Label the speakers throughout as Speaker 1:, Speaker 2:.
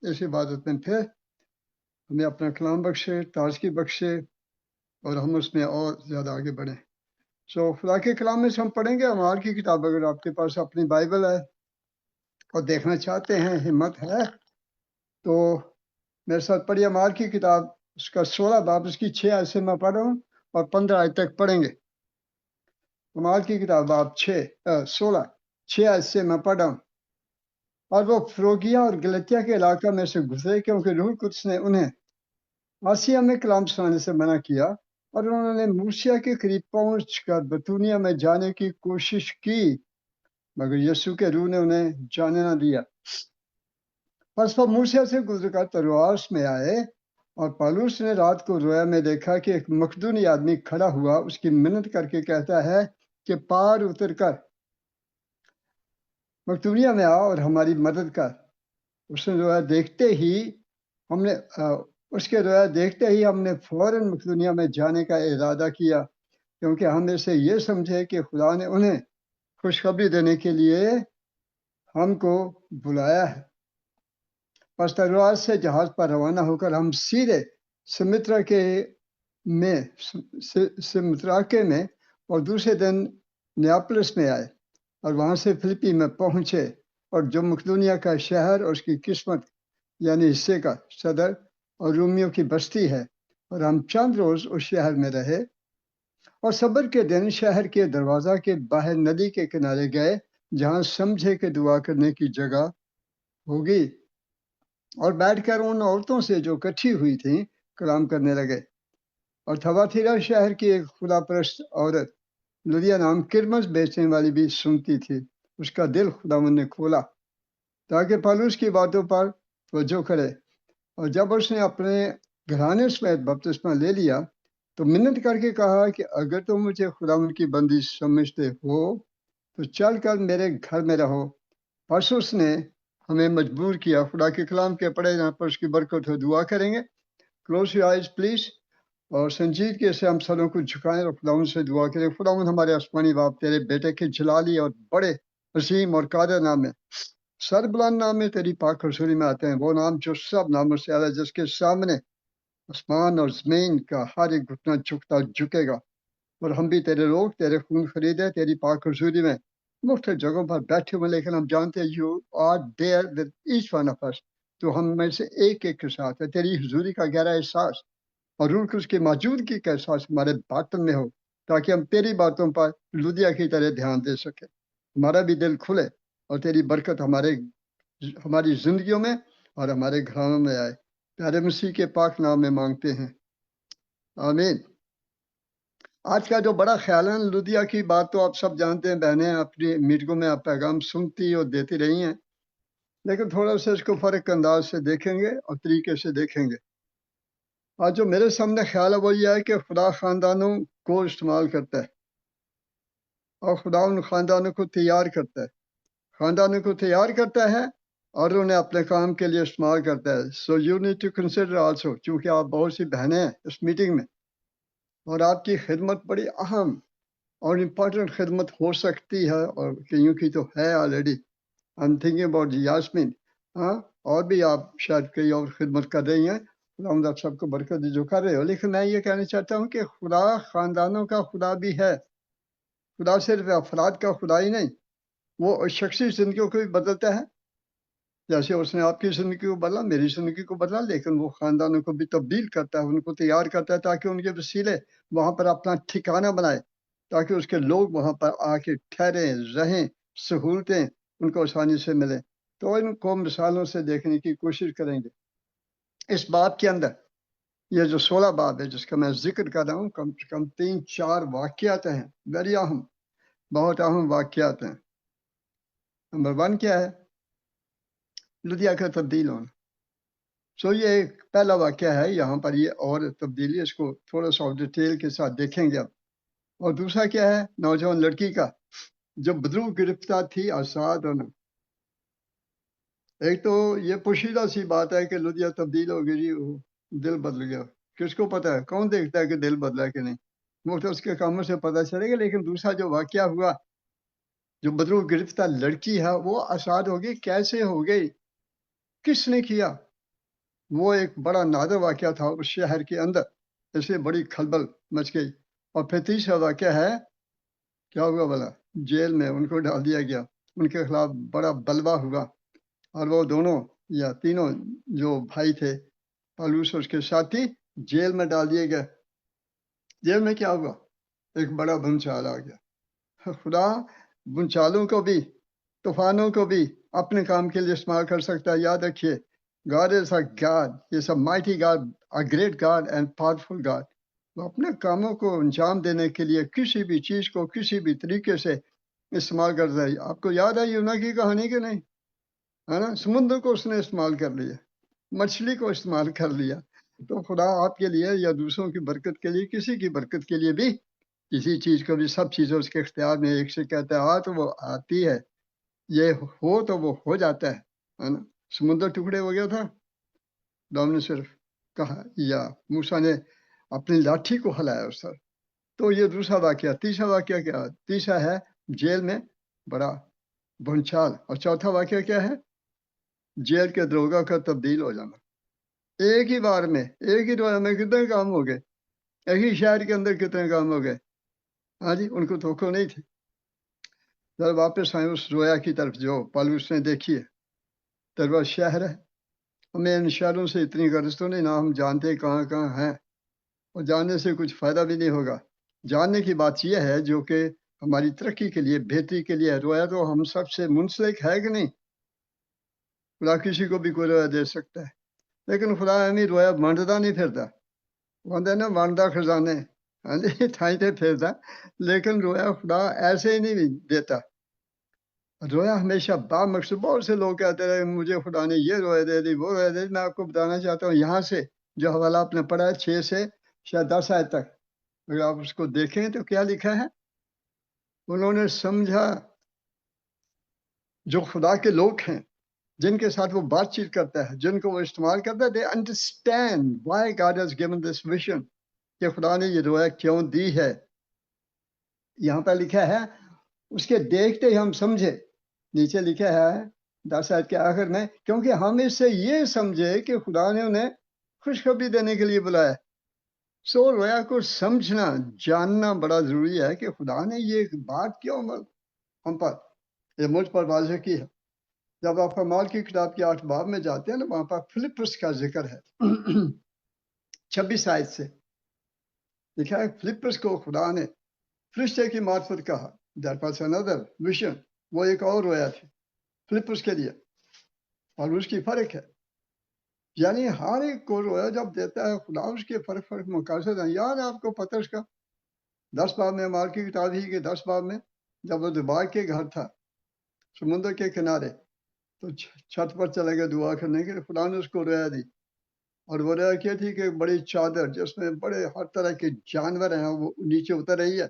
Speaker 1: اس عبادت میں پھر ہمیں اپنا کلام بخشے، تازگی بخشے، اور ہم اس میں اور زیادہ آگے بڑھیں۔ خدا کے کلام میں سے ہم پڑھیں گے اعمال کی کتاب۔ اگر آپ کے پاس اپنی بائبل ہے اور دیکھنا چاہتے ہیں، ہمت ہے، تو میرے ساتھ پڑھیے اعمال کی کتاب، اس کا 16 باب، اس کی 6 آیت سے میں پڑھ رہا ہوں اور 15 آیت تک پڑھیں گے۔ اعمال کی کتاب باب 16 آیت سے میں پڑھ رہا ہوں۔ اور وہ فروگیا اور گلتیا کے علاقہ میں سے گزرے، کیونکہ روح القدس نے انہیں آسیہ میں کلام سنانے سے منع کیا، اور انہوں نے موسیٰ کے قریب پہنچ کر بتونیہ میں جانے کی کوشش کی، مگر یسوع کے روح نے انہیں جانے نہ دیا۔ پس وہ موسیٰ سے گزر کر ترواس میں آئے، اور پالوس نے رات کو رویا میں دیکھا کہ ایک مقدونی آدمی کھڑا ہوا، اس کی منت کر کے کہتا ہے کہ پار اتر کر مقدونیہ میں آ اور ہماری مدد کر۔ اس نے رویا دیکھتے ہی ہم نے فوراً مقدونیہ میں جانے کا ارادہ کیا، کیونکہ ہم اسے یہ سمجھے کہ خدا نے انہیں خوشخبری دینے کے لیے ہم کو بلایا ہے۔ پس ترواس سے جہاز پر روانہ ہو کر ہم سیدھے سمتراکے میں اور دوسرے دن نیاپلس میں آئے، اور وہاں سے فلپی میں پہنچے، اور جو مقدونیہ کا شہر اور اس کی قسمت یعنی حصے کا صدر اور رومیوں کی بستی ہے، اور ہم چند روز اس شہر میں رہے، اور صبر کے دن شہر کے دروازہ کے باہر ندی کے کنارے گئے، جہاں سمجھے کہ دعا کرنے کی جگہ ہوگی، اور بیٹھ کر ان عورتوں سے جو اکٹھی ہوئی تھیں کلام کرنے لگے۔ اور تھواتیرا شہر کی ایک خدا پرست عورت لدیا نام کرمز بیچنے والی بھی سنتی تھی، اس کا دل خداوند نے کھولا تاکہ پالوس کی باتوں پر توجہ کرے، اور جب اس نے اپنے گھرانے سمیت بپتسمہ لے لیا تو منت کر کے کہا کہ اگر تم مجھے خداوند کی بندی سمجھتے ہو تو چل کر میرے گھر میں رہو۔ پس اس نے ہمیں مجبور کیا۔ خدا کے کلام کے پڑھے جہاں پر اس کی برکت ہو دعا کریں گے۔ کلوز یور آئیز پلیز، اور سنجیدگی سے ہم سروں کو جھکائیں اور خداوند سے دعا کریں۔ خداوند ہمارے آسمانی باپ، تیرے بیٹے کے جلالی اور بڑے عظیم اور قادر نام میں، سر بلند نام میں تیری پاک رسولی میں آتے ہیں، وہ نام جو سب ناموں سے اعلیٰ، جس کے سامنے آسمان اور زمین کا ہر ایک گھٹنا جھکے گا، اور ہم بھی تیرے لوگ، تیرے خون خریدے، تیری پاک رسولی میں مختلف جگہوں پر بیٹھے ہوئے، لیکن ہم جانتے ہیں you are there with each one of us, تو ہم میں سے ایک ایک کے ساتھ ہے۔ تیری حضوری کا گہرا احساس اور روح القدس کی موجودگی کا احساس ہمارے باطن میں ہو، تاکہ ہم تیری باتوں پر لدیا کی طرح دھیان دے سکیں، ہمارا بھی دل کھلے، اور تیری برکت ہماری زندگیوں میں اور ہمارے گھروں میں آئے۔ پیارے مسیح کے پاک نام میں مانگتے ہیں، آمین۔ آج کا جو بڑا خیال ہے، لدیا کی بات تو آپ سب جانتے ہیں، بہنیں اپنی میٹنگوں میں آپ پیغام سنتی اور دیتی رہی ہیں، لیکن تھوڑا سا اس کو فرق انداز سے دیکھیں گے اور طریقے سے دیکھیں گے۔ آج جو میرے سامنے خیال ہے وہ یہ ہے کہ خدا خاندانوں کو استعمال کرتا ہے، اور خدا ان خاندانوں کو تیار کرتا ہے، اور انہیں اپنے کام کے لیے استعمال کرتا ہے۔ So you need to consider also, چونکہ آپ بہت سی بہنیں ہیں اس میٹنگ میں، اور آپ کی خدمت بڑی اہم اور امپورٹنٹ خدمت ہو سکتی ہے، اور کئیوں کی تو ہے already. I'm thinking about Yasmin, اور بھی آپ شاید کئی اور خدمت کر رہی ہیں، خداوند آپ سب کو برکت دے جو کر رہے ہو۔ لیکن میں یہ کہنا چاہتا ہوں کہ خدا خاندانوں کا خدا بھی ہے۔ خدا صرف افراد کا خدا ہی نہیں، وہ شخصی زندگیوں کو بھی بدلتا ہے، جیسے اس نے آپ کی زندگی کو بدلا، میری زندگی کو بدلا، لیکن وہ خاندانوں کو بھی تبدیل کرتا ہے، ان کو تیار کرتا ہے تاکہ ان کے وسیلے وہاں پر اپنا ٹھکانہ بنائے، تاکہ اس کے لوگ وہاں پر آ کے ٹھہریں، رہیں، سہولتیں ان کو آسانی سے ملیں۔ تو ان کو مثالوں سے دیکھنے کی کوشش کریں گے۔ اس باب کے اندر یہ جو 16 باب ہے جس کا میں ذکر کر رہا ہوں، کم سے کم 3-4 واقعات ہیں، ویری اہم، بہت اہم واقعات ہیں۔ نمبر 1 کیا ہے؟ لدیا کا تبدیل ہونا۔ یہ ایک پہلا واقعہ ہے یہاں پر، یہ اور تبدیلی، اس کو تھوڑا سا ڈیٹیل کے ساتھ دیکھیں گے اب۔ اور دوسرا کیا ہے؟ نوجوان لڑکی کا جو بدرو گرفتار تھی، آزاد ہونا۔ ایک تو یہ پوشیدہ سی بات ہے کہ لدیا تبدیل ہو گئی، دل بدل گیا۔ کس کو پتا ہے؟ کون دیکھتا ہے کہ دل بدلا کہ نہیں؟ وہ تو اس کے کاموں سے پتا چلے گا۔ لیکن دوسرا جو واقعہ ہوا، جو بدرو گرفتار لڑکی ہے وہ آزاد ہو گئی۔ کیسے ہو گئی؟ کس نے کیا؟ وہ ایک بڑا نادر واقعہ تھا اس شہر کے اندر، اس سے بڑی کھلبل مچ گئی۔ اور پھر تیسرا واقعہ ہے، کیا ہوا بلا؟ جیل میں ان کو ڈال دیا گیا، ان کے خلاف بڑا بلوا ہوا، اور وہ دونوں یا تینوں جو بھائی تھے پالوس اور اس کے ساتھی جیل میں ڈال دیے گئے۔ جیل میں کیا ہوا؟ ایک بڑا بھونچال آ گیا۔ خدا بھونچالوں کو بھی، طوفانوں کو بھی اپنے کام کے لیے استعمال کر سکتا ہے۔ یاد رکھیے، God is a God, He is a mighty God, a great God and powerful God. وہ اپنے کاموں کو انجام دینے کے لیے کسی بھی چیز کو کسی بھی طریقے سے استعمال کرتا ہے۔ آپ کو یاد ہے یونا کی کہانی کہ نہیں؟ ہے نا، سمندر کو اس نے استعمال کر لیا، مچھلی کو استعمال کر لیا۔ تو خدا آپ کے لیے یا دوسروں کی برکت کے لیے، کسی کی برکت کے لیے بھی کسی چیز کو بھی، سب چیزیں اس کے اختیار میں، ایک سے کہتا ہے آ تو وہ آتی ہے، یہ ہو تو وہ ہو جاتا ہے نا۔ سمندر ٹکڑے ہو گیا تھا، خدا نے صرف کہا یا موسیٰ نے اپنی لاٹھی کو ہلایا اس پر۔ تو یہ دوسرا واقعہ۔ تیسرا واقعہ کیا؟ تیسرا ہے جیل میں بڑا بھونچال، اور چوتھا واقعہ کیا ہے؟ جیل کے دروگا کا تبدیل ہو جانا۔ ایک ہی بار میں، ایک ہی رویا میں کتنے کام ہو گئے، ایک ہی شہر کے اندر کتنے کام ہو گئے۔ ہاں جی، ان کو توقع نہیں تھی۔ جب واپس آئے اس رویا کی طرف جو پالوس نے دیکھی ہے، تروا شہر ہے، ہمیں ان شہروں سے اتنی غرض تو نہیں، نہ ہم جانتے کہاں کہاں ہیں، اور جاننے سے کچھ فائدہ بھی نہیں ہوگا۔ جاننے کی بات یہ ہے جو کہ ہماری ترقی کے لیے، بہتری کے لیے۔ رویا تو ہم سب سے منسلک ہے کہ نہیں؟ خدا کسی کو بھی کوئی رویا دے سکتا ہے، لیکن خدا ہمیں رویا بانٹتا نہیں پھرتا، بندے نا بانٹتا خزانے، ہاں جی تھائی تے پھرتا، لیکن رویا خدا ایسے ہی نہیں دیتا۔ رویا ہمیشہ با مقصد۔ بہت سے لوگ کہتے رہے مجھے خدا نے یہ رویا دے دی، وہ رویا دے دی۔ میں آپ کو بتانا چاہتا ہوں، یہاں سے جو حوالہ آپ نے پڑھا ہے 6 سے شاید 10 آیت تک، اگر آپ اس کو دیکھیں تو کیا لکھا ہے؟ انہوں نے سمجھا، جو خدا کے لوگ ہیں جن کے ساتھ وہ بات چیت کرتا ہے، جن کو وہ استعمال کرتا ہے، they understand why God has given this vision، کہ خدا نے یہ رویا کیوں دی ہے۔ یہاں پر لکھا ہے اس کے دیکھتے ہی ہم سمجھے، نیچے لکھا ہے 10 آیت کے آخر میں، کیونکہ ہم اس سے یہ سمجھے کہ خدا نے انہیں خوشخبری دینے کے لیے بلایا۔ سو رویا کو سمجھنا، جاننا بڑا ضروری ہے کہ خدا نے یہ بات کیوں ہم پر، یہ مجھ پر واضح کی ہے۔ جب آپ اعمال کی کتاب کے 8 باب میں جاتے ہیں نا، وہاں پر فلپس کا ذکر ہے 26 آیت سے لکھا ہے، فلپس کو خدا نے فرشتے کی معرفت کہا، دیٹ واز another vision، وہ ایک اور رویا تھی فلپس کے لیے، اور اس کی فرق ہے۔ یعنی ہر ایک کو رویا جب دیتا ہے خدا، اس کے فرق مقاصد ہیں۔ یاد ہے آپ کو پترس کا 10 باب میں، اعمال کی کتاب ہی کے 10 باب میں، جب وہ دباغ کے گھر تھا سمندر کے کنارے، تو چھت پر چلے گئے دعا کرنے کے لیے، خدا نے اس کو رویا دی، اور وہ رویا کیا تھی کہ بڑی چادر جس میں بڑے ہر طرح کے جانور ہیں وہ نیچے اتر رہی ہے،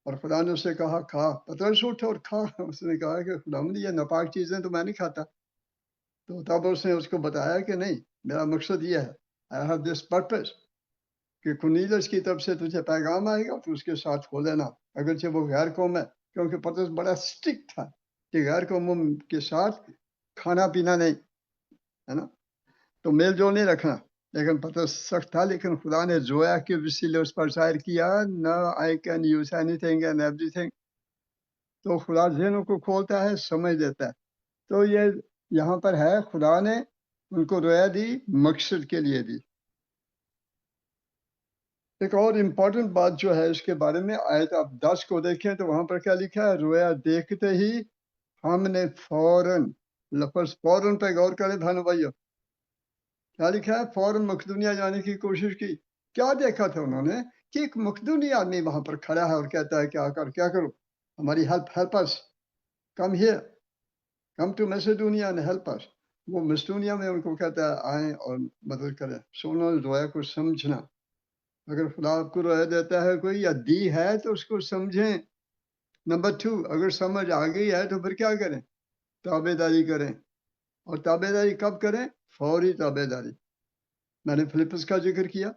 Speaker 1: اور خدا نے اسے کہا کھا، پترس اٹھ اور کھا۔ اس نے کہا کہ خدا مجھے یہ ناپاک چیزیں تو میں نہیں کھاتا۔ تو تب اس نے اس کو بتایا کہ نہیں، میرا مقصد یہ ہے، I have this purpose، کہ کنیلس کی طرف سے تجھے پیغام آئے گا تو اس کے ساتھ کھو لینا، اگرچہ وہ غیر قوم ہے، کیونکہ پترس بڑا سٹرکٹ تھا کہ غیر قوموں کے ساتھ کھانا پینا نہیں، ہے نا، تو میل جول نہیں رکھنا۔ لیکن پترس سخت تھا، لیکن خدا نے رویا کے وسیلے اس پر ظاہر کیا، نہ I can use anything and everything۔ تو خدا ذہنوں کو کھولتا ہے، سمجھ دیتا ہے۔ تو یہ یہاں پر ہے، خدا نے ان کو رویا دی، مقصد کے لیے دی۔ ایک اور امپورٹنٹ بات جو ہے اس کے بارے میں، آیت آپ 10 کو دیکھیں تو وہاں پر کیا لکھا ہے؟ رویا دیکھتے ہی ہم نے فوراً، لفظ فوراً پہ غور کریں بہنوں بھائیو، کیا لکھا ہے؟ فوراً مقدونیہ جانے کی کوشش کی۔ کیا دیکھا تھا انہوں نے؟ کہ ایک مقدونی آدمی وہاں پر کھڑا ہے اور کہتا ہے کہ آ کر کیا کرو، ہماری help us, come here, come to Macedonia and help us. وہ میسیڈونیا میں ان کو کہتا ہے آئیں اور مدد کریں۔ سو انہوں نے رویا کو سمجھنا۔ اگر خدا آپ کو رویا دیتا ہے کوئی یا دی ہے تو اس کو سمجھیں۔ نمبر 2، اگر سمجھ آ گئی ہے تو پھر کیا کریں؟ تابع داری کریں۔ اور تابع داری کب کریں؟ فوری تابع داری۔ میں نے فلپس کا ذکر کیا،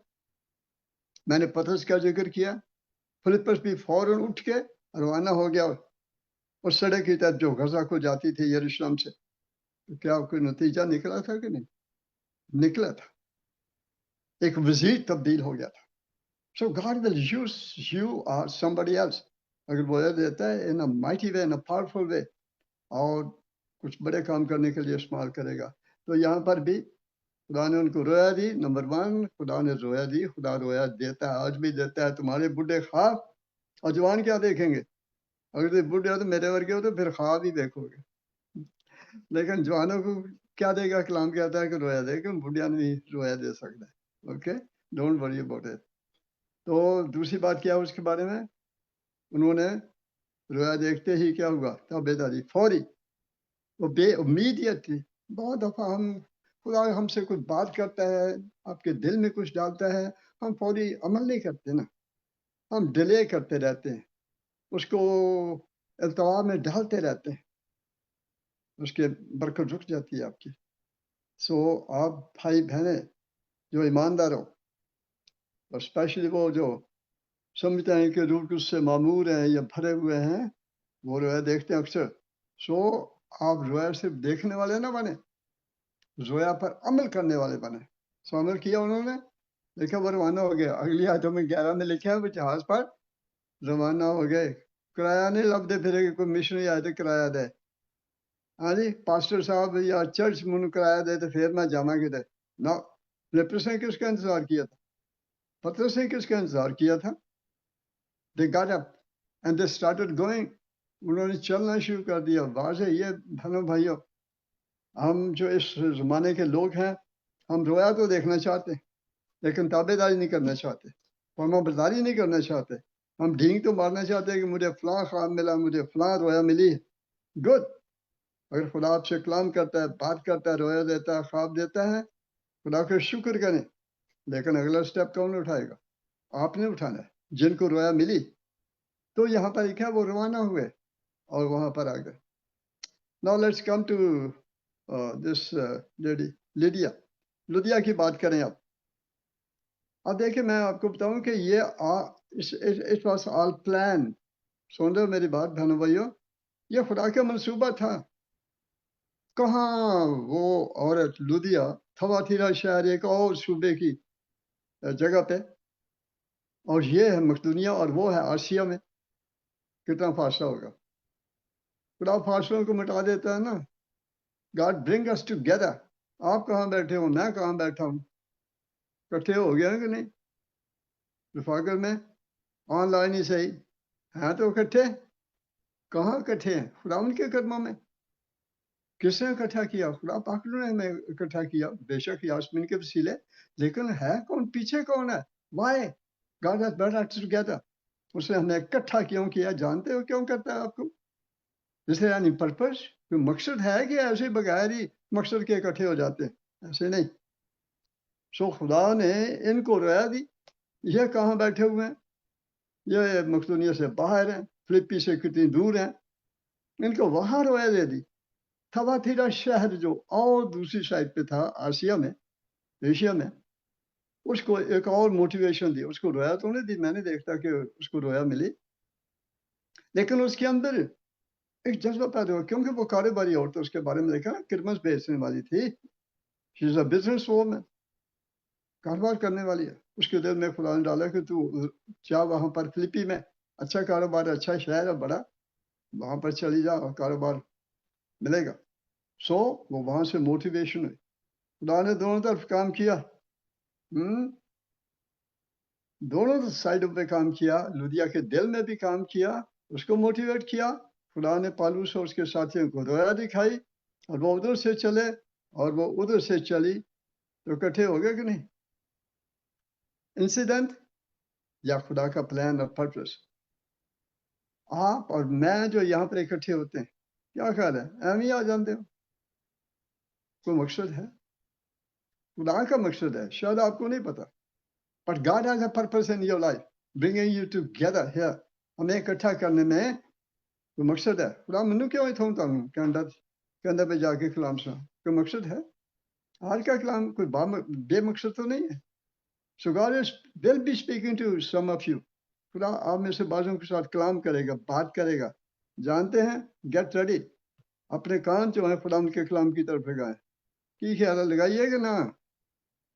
Speaker 1: میں نے پترس کا ذکر کیا۔ فلپس بھی فوراً اٹھ کے روانہ ہو گیا اس سڑک کی طرف جو غزہ کو جاتی تھی یروشلم سے۔ تو کیا کوئی نتیجہ نکلا تھا کہ نہیں؟ نکلا تھا, ایک وزیر تبدیل ہو گیا تھا. So God will use you or somebody else. اگر رویا دیتا ہے in a mighty way, in a powerful way, اور کچھ بڑے کام کرنے کے لیے استعمال کرے گا. تو یہاں پر بھی خدا نے ان کو رویا دی. نمبر 1, خدا نے رویا دی. خدا رویا دیتا ہے, آج بھی دیتا ہے. تمہارے بڈھے خواب اور جوان کیا دیکھیں گے؟ اگر تم بڈھے ہو تو میرے ورگے ہو تو پھر خواب ہی دیکھو گے. لیکن جوانوں کو کیا دے گا؟ کلام کہتا ہے کہ رویا دے گا. بڈھیا نہیں رویا دے سکتا. Okay, don't worry about it. تو دوسری بات کیا اس کے بارے میں؟ انہوں نے رویا دیکھتے ہی کیا ہوا؟ تابعداری فوری, وہ بے امیدیت تھی. بہت دفعہ خدا ہم سے کچھ بات کرتا ہے, آپ کے دل میں کچھ ڈالتا ہے, ہم فوری عمل نہیں کرتے نا, ہم ڈیلے کرتے رہتے ہیں, اس کو التوا میں ڈالتے رہتے ہیں, اس کے برکت رک جاتی ہے آپ کی. سو آپ بھائی بہنیں جو ایماندار ہو, اور اسپیشلی وہ جو سمجھتے ہیں کہ روح اس سے معمور ہیں یا بھرے ہوئے ہیں, وہ رویا دیکھتے ہیں اکثر. سو آپ رویا صرف دیکھنے والے نہ بنے, رویا پر عمل کرنے والے بنے. سو عمل کیا انہوں نے, دیکھا وہ روانہ ہو گیا. اگلی آیتوں میں 11 میں لکھا ہے وہ جہاز پر روانہ ہو گئے. کرایہ نہیں لبتے پھرے کہ کوئی مشنری آئے تو کرایہ دے. ہاں جی, پاسٹر صاحب یا چرچ من کرایہ دے تو پھر میں جانا کدھر نہ. پطرس نے کس کا انتظار کیا تھا؟ پطرس نے کس کا انتظار کیا تھا؟ They got up and they started going. انہوں نے چلنا شروع کر دیا. واضح یہ بہنوں بھائیوں, ہم جو اس زمانے کے لوگ ہیں, ہم رویا تو دیکھنا چاہتے ہیں لیکن تابع داری نہیں کرنا چاہتے, فرما برداری نہیں کرنا چاہتے. ہم ڈھینگ تو مارنا چاہتے ہیں کہ مجھے فلاں خواب ملا, مجھے فلاں رویا ملی. گڈ, اگر خدا آپ سے کلام کرتا ہے, بات کرتا ہے, رویا دیتا ہے, خواب دیتا ہے, خدا کا شکر کریں. لیکن اگلا سٹیپ کون اٹھائے گا؟ آپ نے اٹھانا ہے. جن کو رویا ملی تو یہاں پر لکھا وہ روانہ ہوئے اور وہاں پر آ گئے. Now let's come to this lady, لدیا کی بات کریں اب. اب دیکھیں میں آپ کو بتاؤں کہ یہ it was all plan. سن رہے ہو میری بات بہنوں بھائیوں؟ یہ خدا کا منصوبہ تھا. کہاں وہ عورت لدیا, تھواتیرا شہر ایک اور صوبے کی جگہ پہ, اور یہ ہے مقدونیہ اور وہ ہے آسیہ میں. کتنا فاصلہ ہوگا؟ خدا فاصلوں کو مٹا دیتا ہے نا. God bring us together. آپ کہاں بیٹھے ہو, میں کہاں بیٹھا ہوں, کٹھے ہو گیا کہ نہیں؟ رفاقت میں آن لائن ہی صحیح ہیں تو کٹھے. کہاں کٹھے ہیں؟ خدا ان کے قدموں میں. کس نے اکٹھا کیا؟ خدا پاک نے ہمیں اکٹھا کیا, بے شک یاسمین کے وسیلے. لیکن ہے کون پیچھے؟ کون ہے؟ Why God has brought us together. اس نے ہمیں اکٹھا کیوں کیا؟ جانتے ہو کیوں کرتا ہے آپ کو؟ اس لیے یعنی پرپز, کوئی مقصد ہے کہ ایسے بغیر ہی مقصد کے اکٹھے ہو جاتے ہیں؟ ایسے نہیں. سو خدا نے ان کو رویا دی. یہ کہاں بیٹھے ہوئے ہیں؟ یہ مقدونیہ سے باہر ہیں, فلپی سے کتنی دور ہیں. ان کو وہاں رویا دے دی. تھواتیرا شہر جو اور دوسری سائڈ پہ تھا, آسیہ میں, ایشیا میں, اس کو ایک اور موٹیویشن دی. اس کو رویا تو نہیں دی, میں نے دیکھتا کہ اس کو رویا ملی, لیکن اس کے اندر ایک جذبہ پیدا ہوا, کیونکہ وہ کاروباری عورت, اس کے بارے میں دیکھا نا, کرمس بیچنے والی تھی. شی از اے بزنس وومن, کاروبار کرنے والی ہے. اس کے دل میں خدا نے ڈالا کہ تو جا وہاں پر فلپی میں, اچھا کاروبار ہے, اچھا شہر ہے بڑا, وہاں پر چلی جا اور کاروبار ملے گا. سو وہ وہاں سے موٹیویشن ہوئی. خدا نے دونوں طرف کام کیا, دونوں سائڈوں پہ کام کیا. لدیا کے دل میں بھی کام کیا, اس کو موٹیویٹ کیا. خدا نے پالوس اور اس کے ساتھیوں کو رویا دکھائی, اور وہ ادھر سے چلے اور وہ ادھر سے چلی, تو اکٹھے ہو گئے کہ نہیں؟ انسیڈنٹ یا خدا کا پلان اور پرپس؟ آپ اور میں جو یہاں پر اکٹھے ہوتے ہیں, کیا خیال ہے ایم ہی آ جانتے ہو؟ کوئی مقصد ہے؟ خدا کا مقصد ہے, شاید آپ کو نہیں پتا. But God has a purpose in your life, bringing you together here. ہمیں اکٹھا کرنے میں کوئی مقصد ہے. خدا منو کیوں تھوڑتا ہوں کندھا پہ جا کے کلام سنا, کوئی مقصد ہے؟ آج کا کلام کوئی بے مقصد تو نہیں ہے. So God will be speaking to some of you. خدا آپ میں سے بعضوں کے ساتھ کلام کرے گا, بات کرے گا. جانتے ہیں, گیٹ ریڈی, اپنے کان جو ہے خدا ان کے کلام کی طرف لگائیں. کی خیال لگائیے گا نا؟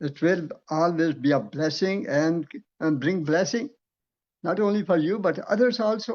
Speaker 1: It will always be a blessing and bring blessing not only for you but others also.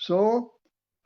Speaker 1: So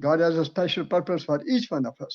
Speaker 1: God has a special purpose for each one of us,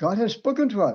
Speaker 1: God has spoken to her।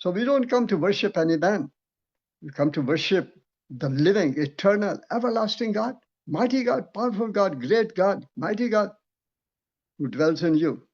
Speaker 1: So we don't come to worship any man. We come to worship the living, eternal, everlasting God, mighty God, powerful God, great God, mighty God who dwells in you,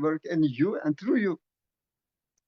Speaker 1: work in you and through you।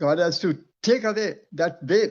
Speaker 1: God has to take away that veil।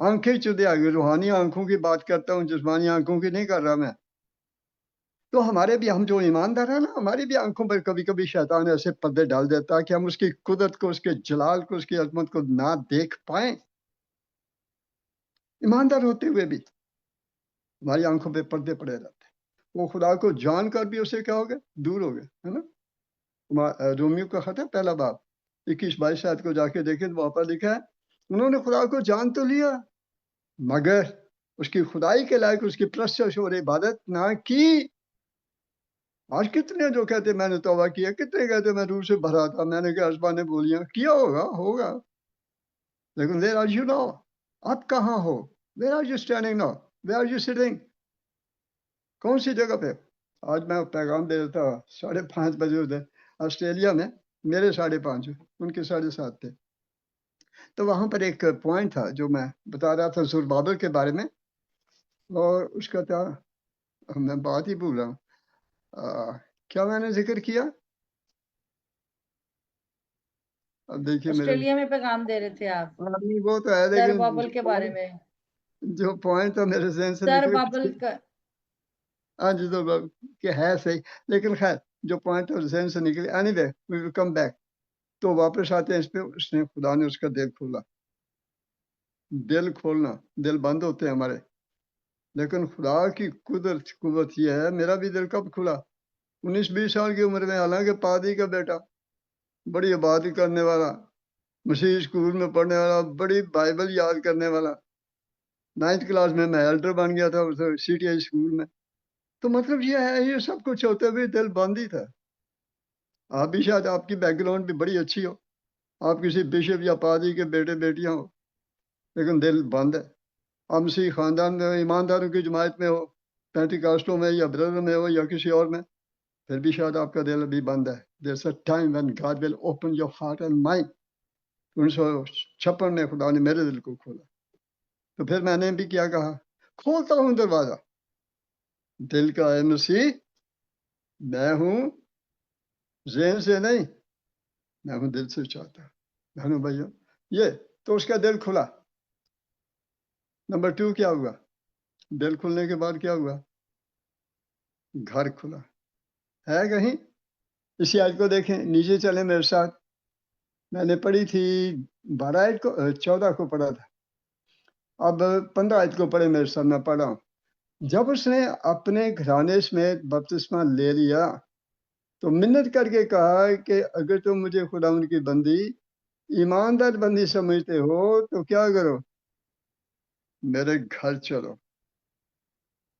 Speaker 1: آنکھیں چودے آ گئی. روحانی آنکھوں کی بات کرتا ہوں, جسمانی آنکھوں کی نہیں کر رہا میں. تو ہمارے بھی, ہم جو ایماندار ہیں نا, ہماری بھی آنکھوں پر کبھی کبھی شیطان ایسے پردے ڈال دیتا ہے کہ ہم اس کی قدرت کو, اس کے جلال کو, اس کی عظمت کو نہ دیکھ پائیں. ایماندار ہوتے ہوئے بھی ہماری آنکھوں پہ پردے پڑے رہتے ہیں. وہ خدا کو جان کر بھی اسے کیا ہو گئے, دور ہو گئے, ہے نا. رومیو کا خط ہے پہلا باب 21-22 آیت کو جا کے دیکھیں تو وہاں پر لکھا ہے, انہوں نے خدا کو جان تو لیا مگر اس کی خدائی کے لائق اس کی پرستش اور عبادت نہ کی. آج کتنے جو کہتے میں نے توبہ کیا, کتنے کہتے میں روح سے بھرا تھا, میں نے کہا زبانیں بولیاں, کیا ہوگا, لیکن where are you now? آپ کہاں ہو؟ where are you standing now? where are you sitting? کون سی جگہ پہ؟ آج میں پیغام دے رہا تھا 5:30 بجے ادھر آسٹریلیا میں, میرے 5:30, ان کے 7:30 تھے. تو وہاں پر ایک پوائنٹ تھا جو میں بتا رہا تھا زربابل کے بارے میں, اور اس کا تھا, میں بات ہی بھول رہا ہوں, کیا میں نے ذکر کیا؟ اب دیکھیے میرے
Speaker 2: آسٹریلیا میں پیغام دے رہے تھے آپ,
Speaker 1: وہ تو ہے, لیکن
Speaker 2: زربابل کے بارے میں.
Speaker 1: جو پوائنٹ تھا میرے ذہن سے نکل
Speaker 2: زربابل کا,
Speaker 1: ہاں جی تو کہ ہے صحیح, لیکن خیر جو پوائنٹ ذہن سے نکلے, اینی وے وی ول کم بیک. تو واپس آتے ہیں اس پہ, اس نے خدا نے اس کا دل کھولا. دل کھولنا, دل بند ہوتے ہیں ہمارے, لیکن خدا کی قوت یہ ہے. میرا بھی دل کب کھلا؟ 19-20 سال کی عمر میں, حالانکہ پادری کا بیٹا, بڑی عبادت کرنے والا, مسیح اسکول میں پڑھنے والا, بڑی بائبل یاد کرنے والا. 9th کلاس میں ایلڈر بن گیا تھا CTI اسکول میں. تو مطلب یہ ہے, یہ سب کچھ ہوتے ہوئے دل بند ہی تھا. آپ بھی شاید آپ کی بیک گراؤنڈ بھی بڑی اچھی ہو, آپ کسی بشپ یا پادری کے بیٹے بیٹیاں ہو, لیکن دل بند ہے. آپ مسیح خاندان میں ہو, ایمانداروں کی جماعت میں ہو, پینٹیکاسٹوں میں یا بردر میں ہو یا کسی اور میں, پھر بھی شاید آپ کا دل ابھی بند ہے. There's a time when God will open your heart and mind. 1956 میں خدا نے میرے دل کو کھولا. تو پھر میں نے بھی کیا کہا, کھولتا ہوں دروازہ دل کا, اے مسیح میں ہوں, ذہن سے نہیں, میں ہوں دل سے چاہتا. بہنوں بھائیوں, یہ تو اس کا دل کھلا. نمبر 2 کیا ہوا؟ دل کھلنے کے بعد کیا ہوا؟ گھر کھلا. ہے کہیں؟ اسی آیت کو دیکھیں, نیچے چلیں میرے ساتھ. میں نے پڑھی تھی 12 آیت کو, 14 کو پڑھا تھا, اب 15 آیت کو پڑھے میرے ساتھ, میں پڑھا ہوں. جب اس نے اپنے گھرانے سمیت بپتسمہ لے لیا تو منت کر کے کہا کہ اگر تم مجھے خداوند کی بندی, ایماندار بندی سمجھتے ہو تو کیا کرو, میرے گھر چلو.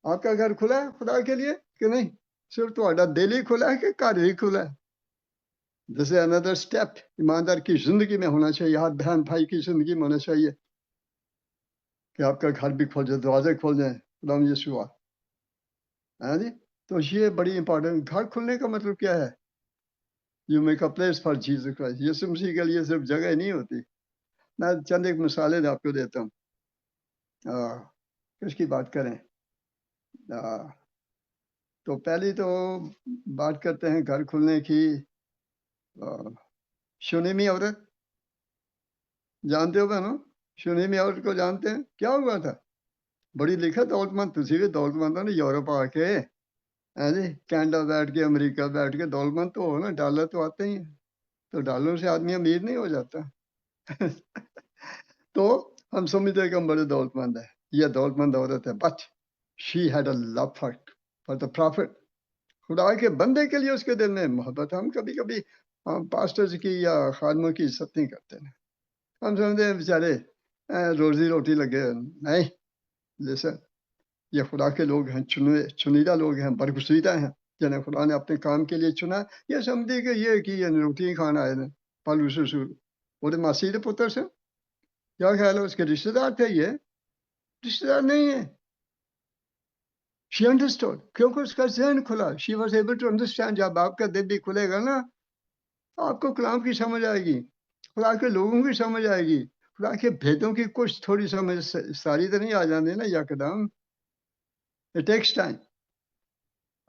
Speaker 1: آپ کا گھر کھلا ہے خدا کے لیے کہ نہیں؟ صرف تھوڑا دل ہی کھلا ہے کہ گھر ہی کھلا ہے؟ جیسے اندر اسٹیپ ایماندار کی زندگی میں ہونا چاہیے, ہر بہن بھائی کی زندگی میں ہونا چاہیے کہ آپ کا گھر بھی کھول جائے, دروازے کھول جائیں. خداوند یسوع, ہاں جی. تو یہ بڑی امپورٹنٹ. گھر کھلنے کا مطلب کیا ہے؟ You make a place for Jesus Christ. یسوع مسیح کے لیے صرف جگہ نہیں ہوتی. میں چند ایک مثالیں آپ کو دیتا ہوں. کس کی بات کریں؟ تو پہلی تو بات کرتے ہیں گھر کھلنے کی. شونیمی عورت جانتے ہو بہنوں؟ شونیمی عورت کو جانتے ہیں؟ کیا ہوا تھا؟ بڑی لکھا دولت مند, تھی بھی دولت مند ہو نا, یورپ آ کے, جی کینیڈا بیٹھ کے, امریکہ بیٹھ کے, دولت مند تو ہو نا, ڈالر تو آتے ہی ہیں. تو ڈالروں سے آدمی امیر نہیں ہو جاتا. تو ہم سمجھتے ہیں کہ ہم بڑے دولت مند ہیں. یہ دولت مند عورت ہے, but she had a love for the profit. خدا کے بندے کے لیے اس کے دل میں محبت. ہم کبھی کبھی پاسٹرز کی یا خادموں کی عزت نہیں کرتے ہیں. ہم سمجھتے ہیں بیچارے روزی روٹی لگے. نہیں, جیسے یہ خدا کے لوگ ہیں, چنیدہ لوگ ہیں, برگزیدہ ہیں, جنہیں خدا نے اپنے کام کے لیے چنا. یہ سمجھتے کہ یہ کہ روٹی کھانا آئے ہیں پالوس رسول, وہ تو ماسی کے پتر سے, کیا خیال ہے اس کے رشتے دار تھے؟ یہ رشتے دار نہیں ہے. She understood, کیونکہ اس کا ذہن کھلا. She was able to understand. جب آپ کا دل بھی کھلے گا نا, آپ کو کلام کی سمجھ آئے گی, خدا کے لوگوں کی سمجھ آئے گی, خدا کے بھیدوں کی کچھ تھوڑی سمجھ. ساری تو نہیں آ جانے نا یکدم. It takes time.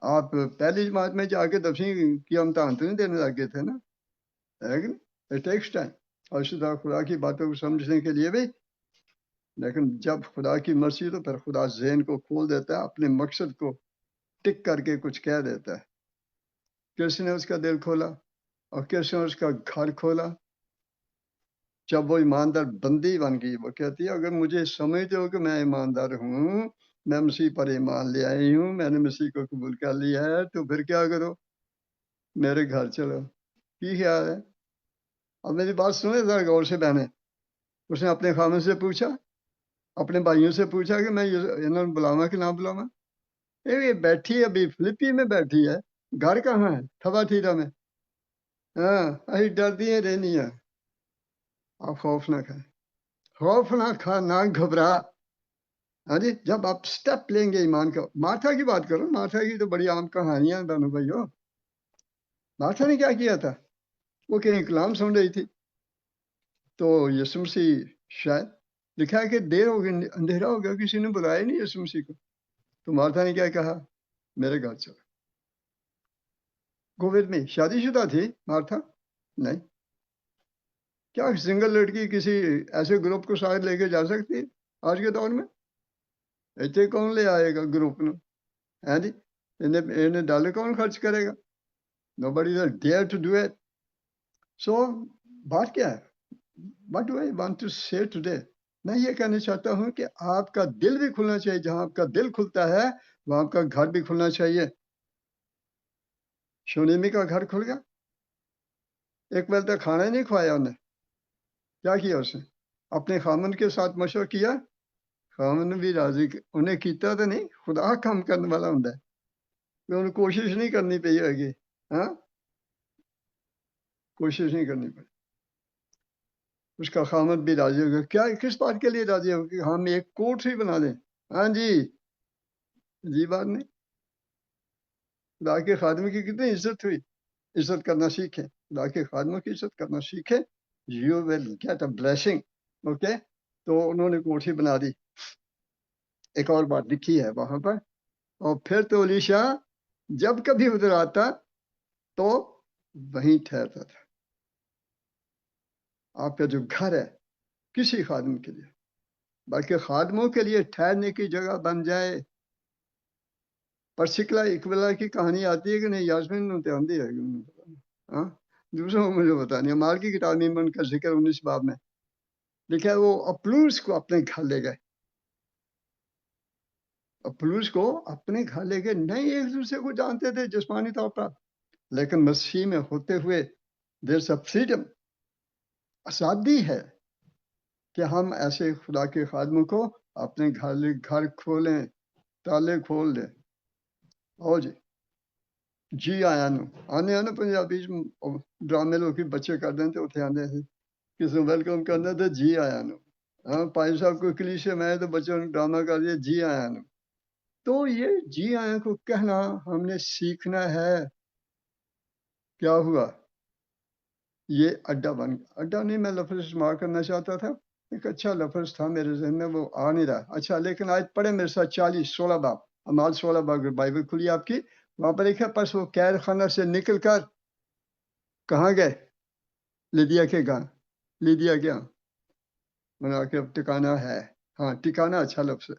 Speaker 1: آپ پہلی جماعت میں جا کے 10ویں کی امتحان تو نہیں دینے لگے تھے نا, لیکن it takes time. اور اسی طرح خدا کی باتوں کو سمجھنے کے لیے بھی لیکن جب خدا کی مرضی تو پھر خدا ذہن کو کھول دیتا ہے, اپنے مقصد کو ٹک کر کے کچھ کہہ دیتا ہے. کس نے اس کا دل کھولا اور کس نے اس کا گھر کھولا؟ جب وہ ایماندار بندی بن گئی, وہ کہتی ہے اگر مجھے سمجھتے ہو کہ میں ایماندار ہوں, میں مسیح پر ایمان لے آئی ہوں, میں نے مسیح کو قبول کر لیا ہے, تو پھر کیا کرو, میرے گھر چلو. کی خیال ہے؟ اب میری بات سنیں ذرا غور سے بہنیں. اس نے اپنے خامن سے پوچھا, اپنے بھائیوں سے پوچھا کہ میں انہوں نے بلاوا کہ نہ بلاوا. یہ بیٹھی ابھی فلپی میں بیٹھی ہے, گھر کہاں ہے؟ تھوا تھیرا میں. ہاں ابھی ڈردی ہیں رہنی ہے. آپ خوف نہ کھائیں, خوف نہ کھا, نہ گھبرا. ہاں جی, جب آپ سٹیپ لیں گے ایمان کا. مارتھا کی بات کرو, مارتھا کی تو بڑی عام کہانیاں بہنوں بھائیو. مارتھا نے کیا کیا تھا؟ وہ کہیں کلام سن رہی تھی, تو یسوع مسیح شاید لکھا ہے کہ دیر ہو گئی, اندھیرا ہو گیا, کسی نے بلایا نہیں یسوع مسیح کو. تو مارتھا نے کیا کہا, میرے گھر چلو. کووڈ میں شادی شدہ تھی مارتھا؟ نہیں. کیا سنگل لڑکی کسی ایسے گروپ کو شاید لے کے جا سکتی ہے آج کے دور میں؟ ایسے کون لے آئے گا گروپ نو؟ ہے جی, انہیں ڈالر کون خرچ کرے گا؟ Nobody will dare to do it. So بات کیا ہے؟ What do I want to say today? میں یہ کہنا چاہتا ہوں کہ آپ کا دل بھی کھلنا چاہیے. جہاں آپ کا دل کھلتا ہے وہاں آپ کا گھر بھی کھلنا چاہیے. شونیمی کا گھر کھل گیا, ایک ویل تک کھانا ہی نہیں کھوایا انہیں. کیا کیا اس نے؟ اپنے خامن کے ساتھ مشورہ کیا, خامن بھی راضی. انہیں کیتا تو نہیں, خدا کام کرنے والا ہوں. انہیں کوشش نہیں کرنی پی ہوگی. ہاں, کوشش نہیں کرنی پڑی. اس کا خامد بھی راضی ہوگا. کیا کس بات کے لیے راضی ہوگا؟ کہ ہم ایک کوٹ ہی بنا دیں. ہاں جی, جی بات نہیں. خدا کے خادم کی کتنی عزت ہوئی. عزت کرنا سیکھیں, خدا کے خادموں کی عزت کرنا سیکھیں. You will get a blessing. Okay, تو انہوں نے کوٹھی بنا دی. ایک اور بات لکھی ہے وہاں پر. اور پھر تو الیشا جب کبھی ادھر آتا تو وہیں ٹھہرتا تھا. آپ کا جو گھر ہے کسی خادم کے لیے, بلکہ خادموں کے لیے ٹھہرنے کی جگہ بن جائے. پرسکلا اقبالہ کی کہانی آتی ہے کہ نہیں؟ یاسمین ہوتے آندھی ہے. ہاں, دوسروں کو مجھے پتا نہیں. ہمار کی کتاب میں ان کا ذکر 19 باب میں لکھا ہے. وہ اپلوس کو اپنے گھر لے گئے. اپلوس کو اپنے گھر لے گئے. نہیں ایک دوسرے کو جانتے تھے جسمانی طور پر, لیکن مسیح میں ہوتے ہوئے there's a freedom, آزادی ہے کہ ہم ایسے خدا کے خادموں کو اپنے گھر کھولیں, تالے کھول دیں. او جی, جی آیا نو آنے آنا پنجابی ڈرامے لوگ بچے کر دیں تو اتنے آتے تھے, کسی کو ویلکم کرنا تھا جی آیا نو. ہاں, پائی صاحب کو کلیشے میں تو بچوں نے ڈرامہ کر دیا جی آیا نو. تو یہ جی آیا کو کہنا ہم نے سیکھنا ہے. کیا ہوا؟ یہ اڈا بن گیا. اڈا نہیں, میں لفظ استعمال کرنا چاہتا تھا, ایک اچھا لفظ تھا میرے ذہن میں, وہ آ نہیں رہا. اچھا, لیکن آج پڑھے میرے ساتھ 16 باب, اعمال 16 باب, بائبل کھلی آپ کی, وہاں پر لکھا پس وہ قید خانہ سے نکل کر کہاں گئے؟ لیدیا کے گھر. لیدیا کیا بنا کے ٹکانا ہے. ہاں, ٹکانا اچھا لفظ ہے.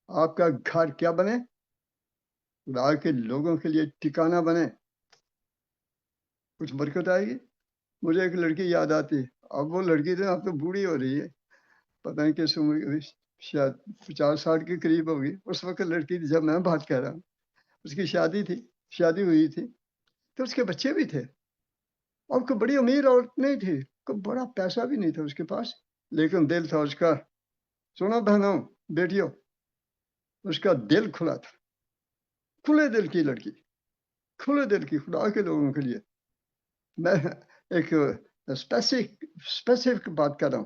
Speaker 1: آپ کا گھر کیا بنے؟ خدا کے لوگوں کے لیے ٹکانا بنے, کچھ برکت آئے گی. مجھے ایک لڑکی یاد آتی. اب وہ لڑکی تو اب تو بوڑھی ہو رہی ہے, پتہ نہیں کس عمر, شاید 50 سال کے قریب ہوگی. اس وقت لڑکی تھی جب میں بات کر رہا ہوں. اس کی شادی تھی, شادی ہوئی تھی, تو اس کے بچے بھی تھے. اور کوئی بڑی امیر عورت نہیں تھی, کوئی بڑا پیسہ بھی نہیں تھا اس کے پاس, لیکن دل تھا اس کا. سنو بہنوں بیٹیوں, اس کا دل کھلا تھا. کھلے دل کی لڑکی, کھلے دل کی, خدا کے لوگوں کے لیے. میں ایک اسپیسیفک بات کر رہا ہوں,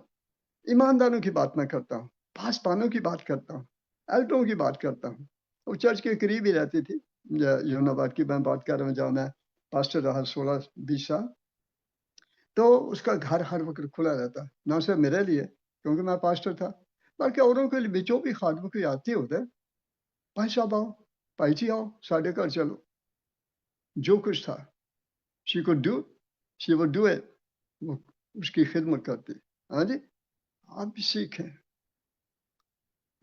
Speaker 1: ایمانداروں کی بات میں کرتا ہوں, پاسبانوں کی بات کرتا ہوں, ایلٹوں کی بات کرتا ہوں. وہ چرچ کے قریب ہی رہتی تھی. یمنا آباد کی میں بات کر رہا ہوں, جہاں میں پاسٹر رہا 16-20 سال. تو اس کا گھر ہر وقت کھلا رہتا, نہ صرف میرے لیے کیونکہ میں پاسٹر تھا, بلکہ اوروں کے لیے جو بھی خادموں کی آتی ہوتے, بھائی صاحب آؤ, بھائی جی آؤ, ساڑھے گھر چلو. جو کچھ تھا she could do, she would do it. وہ اس کی خدمت کرتی. ہاں جی, آپ بھی سیکھیں.